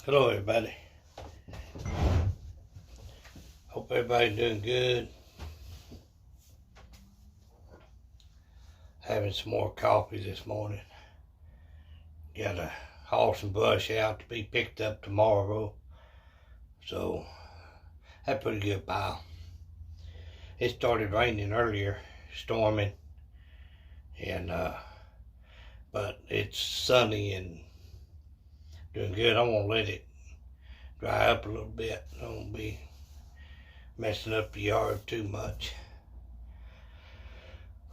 Hello, everybody. Hope everybody's doing good. Having some more coffee this morning. Got a horse and bush out to be picked up tomorrow. So, had a pretty good pile. It started raining earlier, storming, and but it's sunny and doing good. I won't let it dry up a little bit. I won't be messing up the yard too much.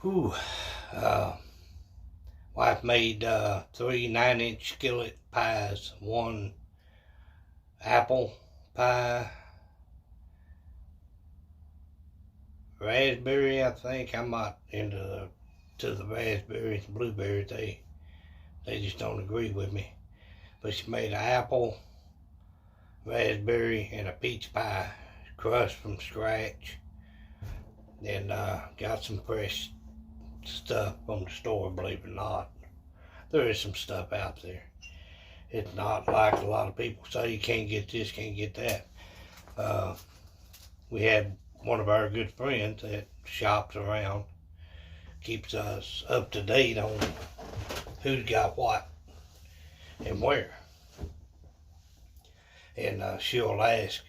Whew. Wife made 3 9-inch skillet pies. One apple pie, raspberry. I think I'm not into the raspberries and blueberries. They just don't agree with me. But she made an apple, raspberry, and a peach pie, crushed from scratch. Then got some fresh stuff from the store. Believe it or not, there is some stuff out there. It's not like a lot of people say you can't get this, can't get that. We had one of our good friends that shops around, keeps us up to date on who's got what and where. And she'll ask,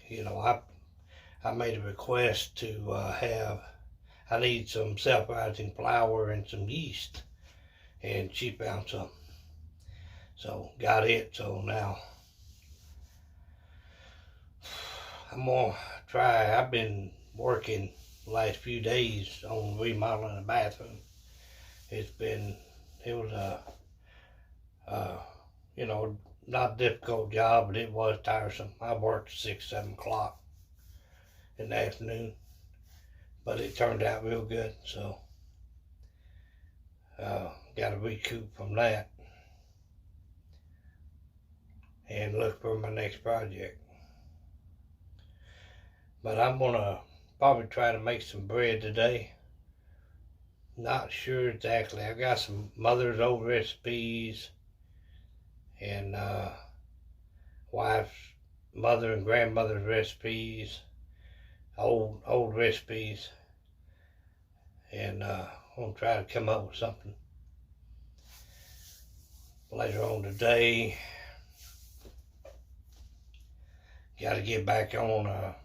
I made a request to I need some self-rising flour and some yeast. And she found some. So got it. So now I'm gonna try. I've been working the last few days on remodeling the bathroom. It was not a difficult job, but it was tiresome. I worked 6, 7 o'clock in the afternoon, but it turned out real good. So got to recoup from that and look for my next project. But I'm gonna probably try to make some bread today. Not sure exactly. I got some mother's old recipes and wife's mother and grandmother's recipes, old recipes, and I'm gonna try to come up with something later on today. Got to get back on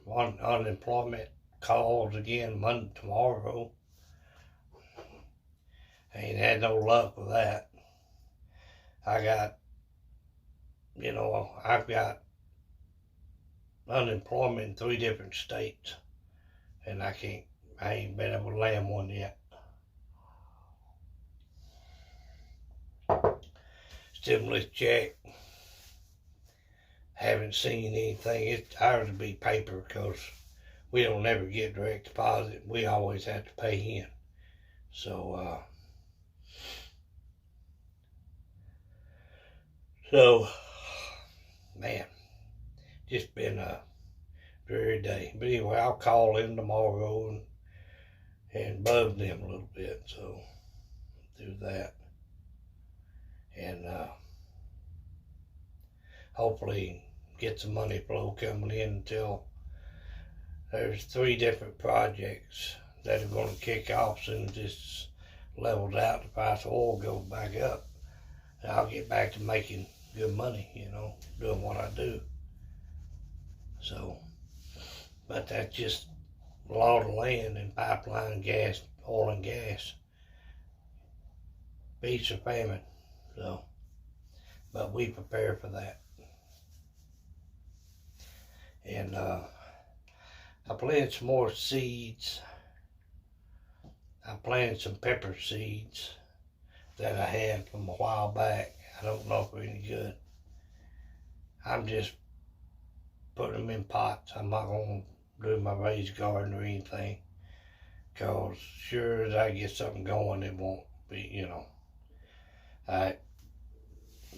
unemployment calls again tomorrow. I ain't had no luck with that. I've got unemployment in 3 different states, and I ain't been able to land one yet. Stimulus check, haven't seen anything. It's ours to be paper because we don't ever get direct deposit. We always have to pay in. So man, just been a dreary day. But anyway, I'll call in tomorrow and bug them a little bit. So do that. And hopefully get some money flow coming in until there's 3 different projects that are going to kick off soon as this levels out. The price of oil goes back up, and I'll get back to making good money, doing what I do. So, but that's just a lot of land and pipeline gas, oil and gas, feast or famine. So, but we prepare for that. And I planted some more seeds. I planted some pepper seeds that I had from a while back. I don't know if they're any good. I'm just putting them in pots. I'm not going to do my raised garden or anything, because sure as I get something going, it won't be, I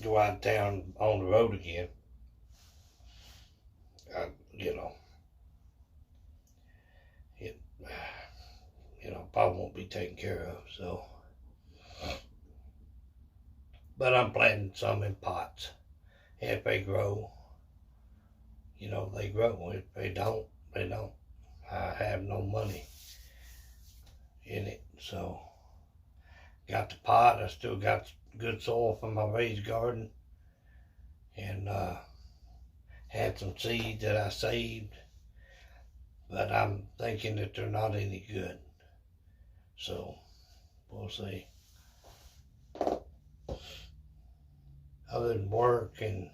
go out of town on the road again. It probably won't be taken care of. So, but I'm planting some in pots if they grow. You know, they grow it. They don't. They don't. I have no money in it, so got the pot. I still got good soil from my raised garden, and had some seeds that I saved, but I'm thinking that they're not any good. So we'll see. Other than work and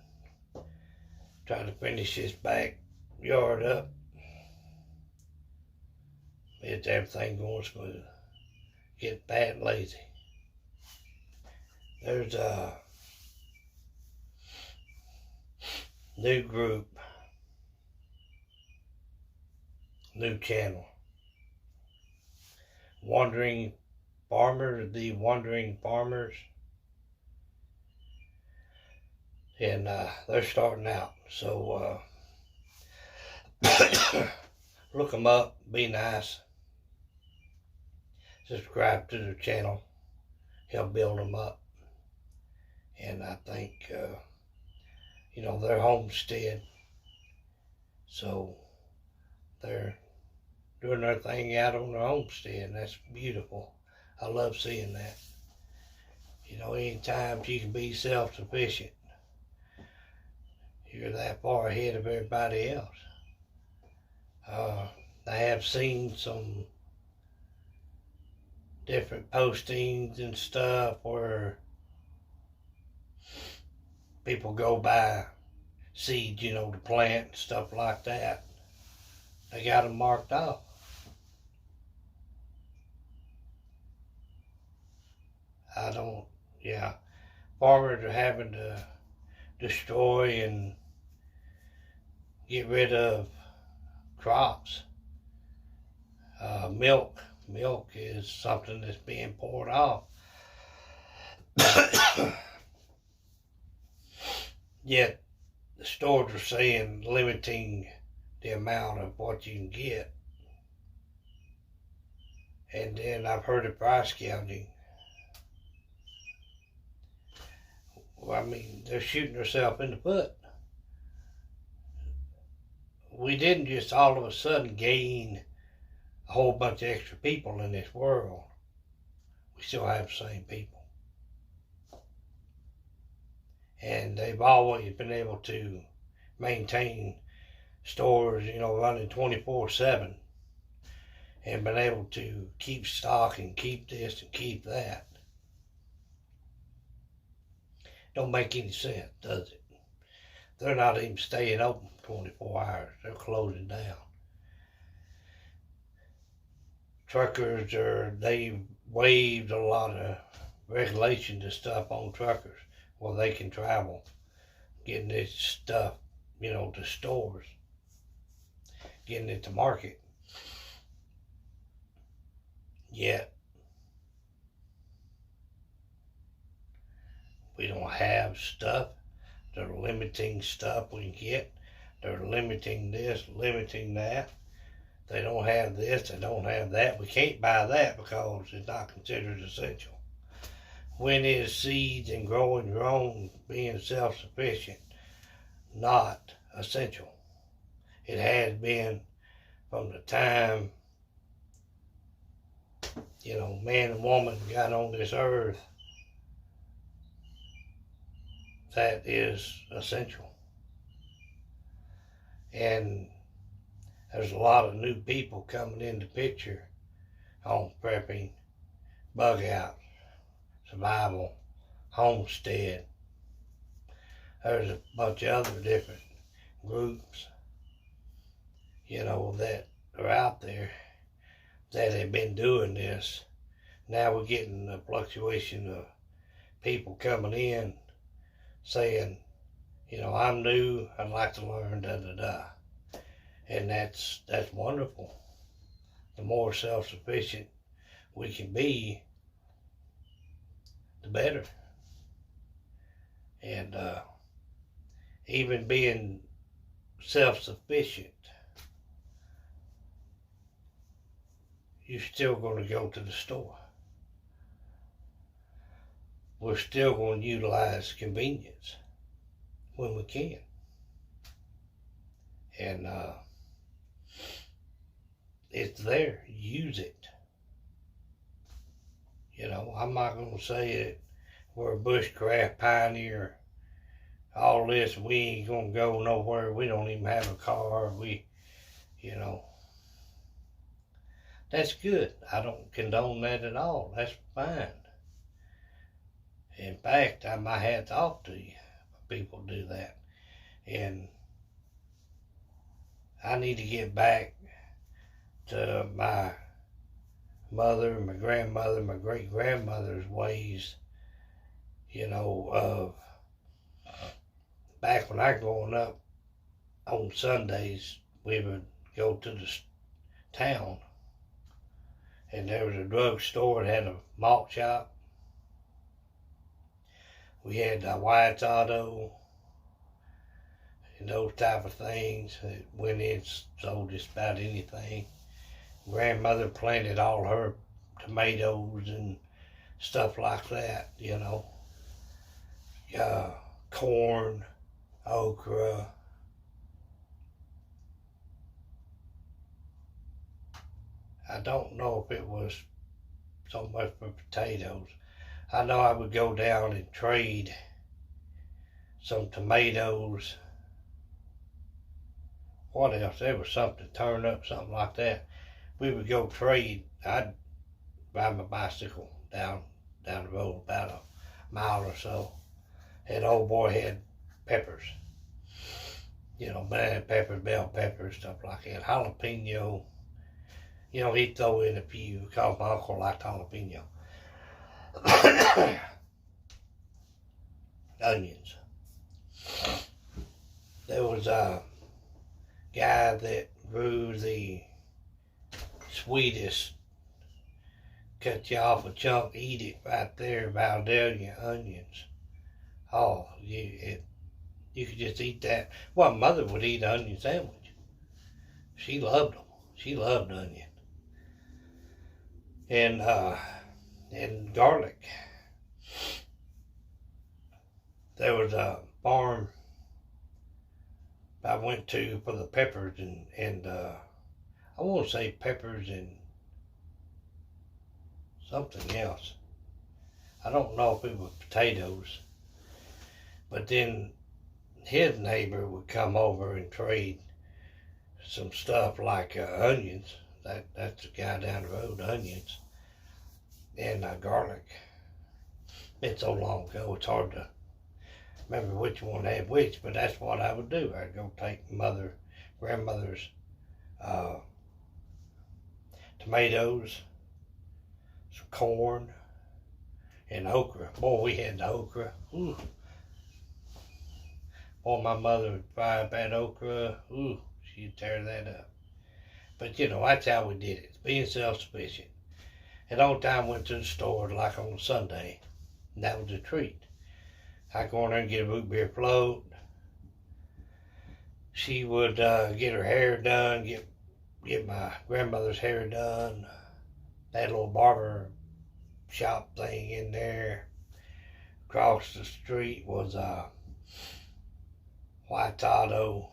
try to finish this backyard up, it's everything going smooth. Get fat and lazy. There's a new group, new channel, Wandering Farmers, the Wandering Farmers, and they're starting out. So look them up, be nice, subscribe to their channel, help build them up. And I think, you know, they're homestead, so they're doing their thing out on their homestead, and that's beautiful. I love seeing that. You know, anytime you can be self-sufficient, you're that far ahead of everybody else. I have seen some different postings and stuff where people go buy seeds, you know, to plant and stuff like that. They got them marked off. Farmers are having to destroy and get rid of crops. Milk is something that's being poured off. Yet the stores are saying limiting the amount of what you can get. And then I've heard of price gouging. Well, I mean, they're shooting themselves in the foot. We didn't just all of a sudden gain a whole bunch of extra people in this world. We still have the same people. And they've always been able to maintain stores, you know, running 24/7, and been able to keep stock and keep this and keep that. Don't make any sense, does it? They're not even staying open 24 hours. They're closing down. Truckers they waived a lot of regulations and stuff on truckers where they can travel, getting this stuff, you know, to stores, getting it to market. Yet we don't have stuff. They're limiting stuff we can get. They're limiting this, limiting that. They don't have this, they don't have that. We can't buy that because it's not considered essential. When is seeds and growing your own, being self-sufficient, not essential? It has been from the time, you know, man and woman got on this earth. That is essential. And there's a lot of new people coming in the picture on prepping, bug out, survival, homestead. There's a bunch of other different groups, you know, that are out there that have been doing this. Now we're getting a fluctuation of people coming in saying, you know, I'm new, I'd like to learn, da-da-da. And that's wonderful. The more self-sufficient we can be, the better. And even being self-sufficient, you're still going to go to the store. We're still going to utilize convenience when we can. And it's there. Use it. You know, I'm not going to say that we're a bushcraft pioneer. All this, we ain't going to go nowhere. We don't even have a car. You know, that's good. I don't condone that at all. That's fine. In fact, I might have to talk to you. People do that. And I need to get back to my mother, my grandmother, my great-grandmother's ways, you know, of back when I growing up, on Sundays, we would go to the town, and there was a drugstore that had a malt shop. We had Wyatt's Auto, and those type of things that went in, sold just about anything. Grandmother planted all her tomatoes and stuff like that, you know. Corn, okra. I don't know if it was so much for potatoes. I know I would go down and trade some tomatoes. What else? There was something, turnip, something like that. We would go trade. I'd ride my bicycle down the road about a mile or so. And old boy had peppers. You know, banana peppers, bell peppers, stuff like that. Jalapeno. You know, he'd throw in a few, because my uncle liked jalapeno. Onions. There was a guy that grew the sweetest, cut you off a chunk, eat it right there, Valdelia onions. Oh, you could just eat that. Well, mother would eat an onion sandwich. She loved them. She loved onion. And garlic. There was a farm I went to for the peppers and I want to say peppers and something else. I don't know if it was potatoes. But then his neighbor would come over and trade some stuff like onions. That's the guy down the road, onions. And garlic. Been so long ago, it's hard to remember which one had which, but that's what I would do. I'd go take grandmother's tomatoes, some corn, and okra. Boy, we had the okra. Ooh. Boy, my mother would fry up that okra. Ooh, she'd tear that up. But you know, that's how we did it. Being self-sufficient. And all the time went to the store like on Sunday. And that was a treat. I'd go in there and get a root beer float. She would get her hair done, get my grandmother's hair done. That little barber shop thing in there. Across the street was Wyatt's Auto.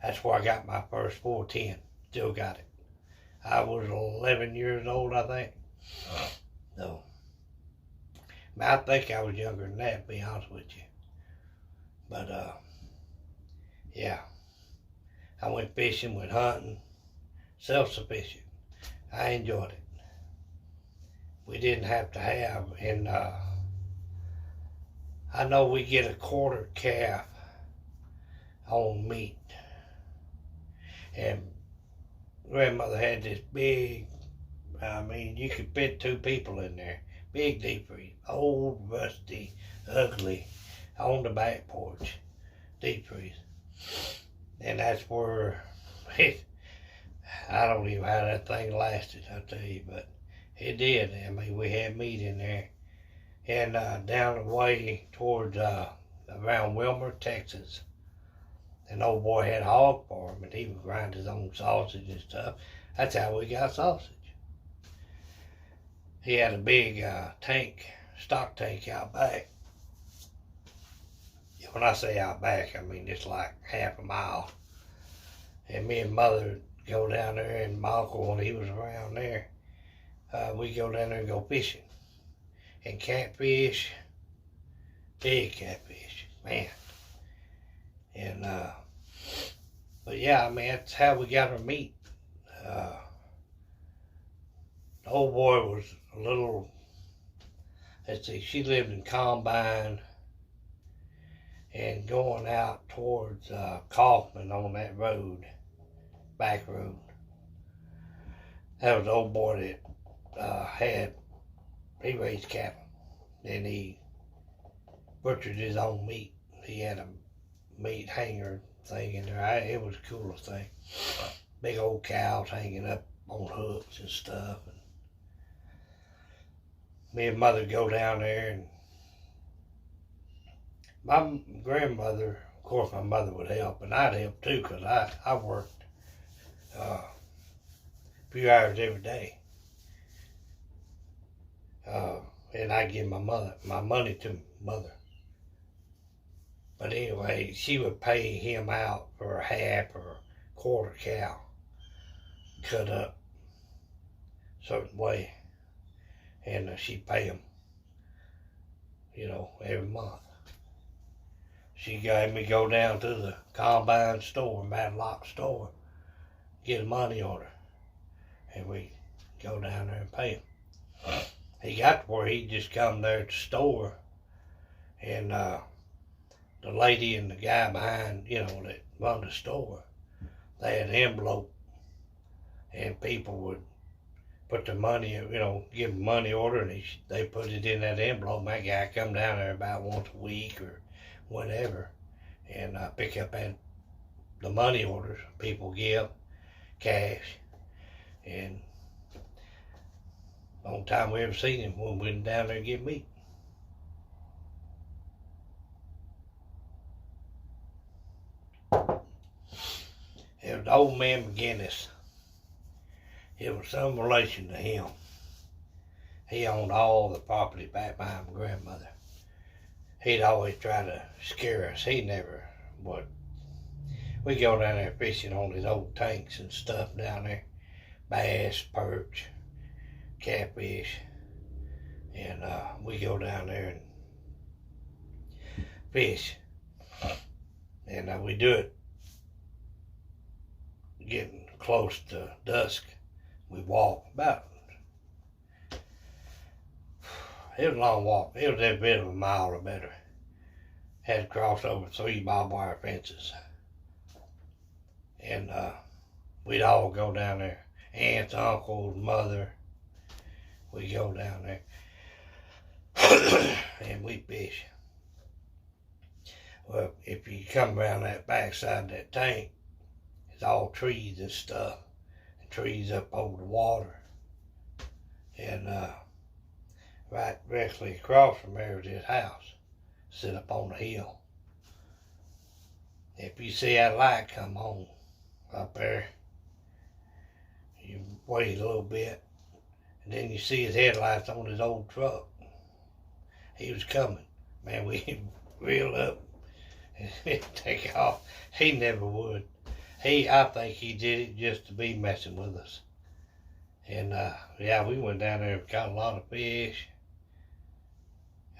That's where I got my first 410. Still got it. I was 11 years old, I think. No. I think I was younger than that, to be honest with you. But, yeah. I went fishing, went hunting. Self-sufficient. I enjoyed it. We didn't have to have, and I know we get a quarter calf on meat. And grandmother had this big, I mean, you could fit 2 people in there. Big deep freeze. Old, rusty, ugly, on the back porch. Deep freeze. And that's where, I don't even know how that thing lasted, I'll tell you, but it did. I mean, we had meat in there. And down the way towards, around Wilmer, Texas. An old boy had a hog farm, and he would grind his own sausage and stuff. That's how we got sausage. He had a big stock tank out back. When I say out back, I mean it's like half a mile And me and Mother go down there, and my uncle, when he was around there, we go down there and go fishing. And catfish, big catfish, man. And, but yeah, I mean, that's how we got our meat. The old boy was a little, let's see, she lived in Combine and going out towards Kaufman on that road, back road. That was the old boy that he raised cattle. Then he butchered his own meat. He had a meat hanger thing in there. It was the coolest thing. Big old cows hanging up on hooks and stuff. And me and Mother go down there, and my grandmother, of course my mother would help, and I'd help too, because I worked a few hours every day. And I give my money to Mother. But anyway, she would pay him out for a half or a quarter cow, cut up a certain way, and she'd pay him, every month. She had me go down to the Combine store, Matlock store, get a money order, and we go down there and pay him. He got to where he'd just come there at the store, and the lady and the guy behind, that run the store, they had an envelope, and people would put the money, give them money order, and they put it in that envelope. My guy come down there about once a week or whatever, and pick up the money orders people give, cash, and the only time we ever seen him when we went down there to get meat. It was the old man McGinnis. It was some relation to him. He owned all the property back behind my grandmother. He'd always try to scare us. He never would. We go down there fishing on his old tanks and stuff down there. Bass, perch, catfish. And we go down there and fish. And we do it getting close to dusk. We walk about, it was a long walk. It was every bit of a mile or better. Had to cross over 3 barbed wire fences. And we'd all go down there. Aunts, uncles, mother. We go down there. And we fish. Well, if you come around that backside of that tank, it's all trees and stuff. And trees up over the water. And right directly across from there is his house. Sit up on the hill. If you see that light come on up there, you wait a little bit, and then you see his headlights on his old truck. He was coming. Man, we reeled up and take off. He never would. I think he did it just to be messing with us. And yeah, we went down there and caught a lot of fish.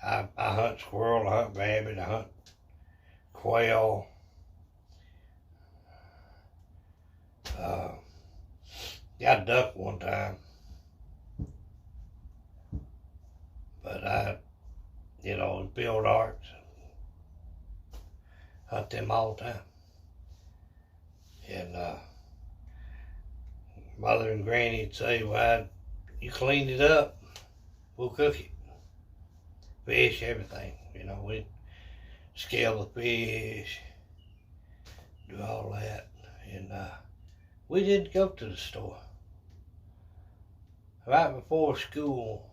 I hunt squirrel, I hunt rabbit, I hunt quail. Got a duck one time. But I, build arks. Hunt them all the time. And Mother and Granny'd say, well, you clean it up, we'll cook it. Fish, everything, we'd scale the fish, do all that. And we didn't go to the store. Right before school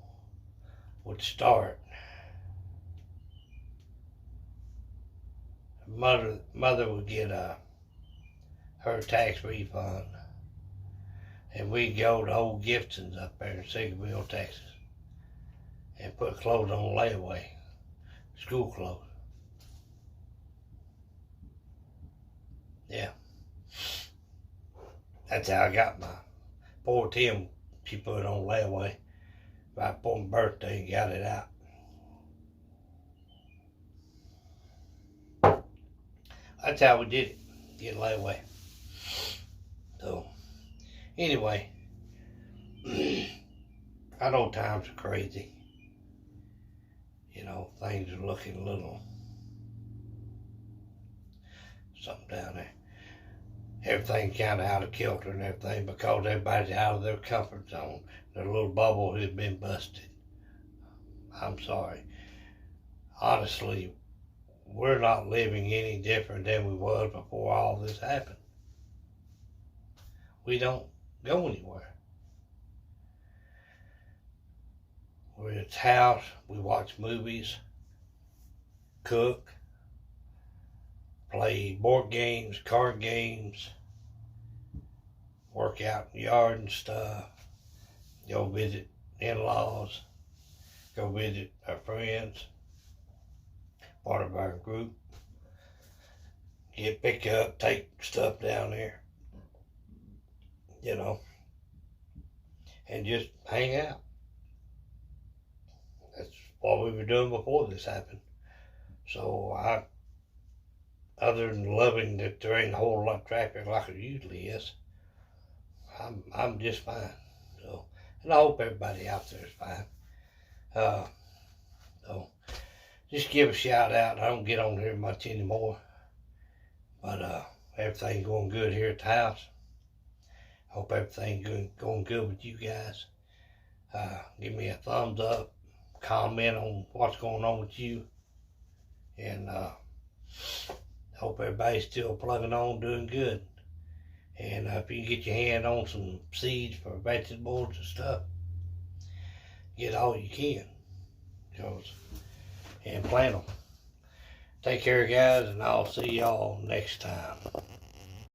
would start, Mother would get her tax refund, and we'd go to old Gibson's up there in Seagoville, Texas, and put clothes on layaway, school clothes. Yeah. That's how I got my poor Tim. She put it on layaway right before my birthday and got it out. That's how we did it. Get layaway. So, anyway, I know times are crazy. You know, things are looking a little something down there. Everything kind of out of kilter and everything because everybody's out of their comfort zone. Their little bubble has been busted. I'm sorry. Honestly, we're not living any different than we was before all this happened. We don't go anywhere. We're at the house, we watch movies, cook, play board games, card games, work out in the yard and stuff, go visit in-laws, go visit our friends, part of our group, pick up, take stuff down there, you know, and just hang out. That's what we were doing before this happened. So other than loving that there ain't a whole lot of traffic like there usually is, I'm just fine. So, and I hope everybody out there is fine. So just give a shout out. I don't get on here much anymore, but everything's going good here at the house. Hope everything's going good with you guys. Give me a thumbs up, comment on what's going on with you, and hope everybody's still plugging on, doing good. And if you can get your hand on some seeds for vegetables and stuff, get all you can, and plant them. Take care, guys, and I'll see y'all next time.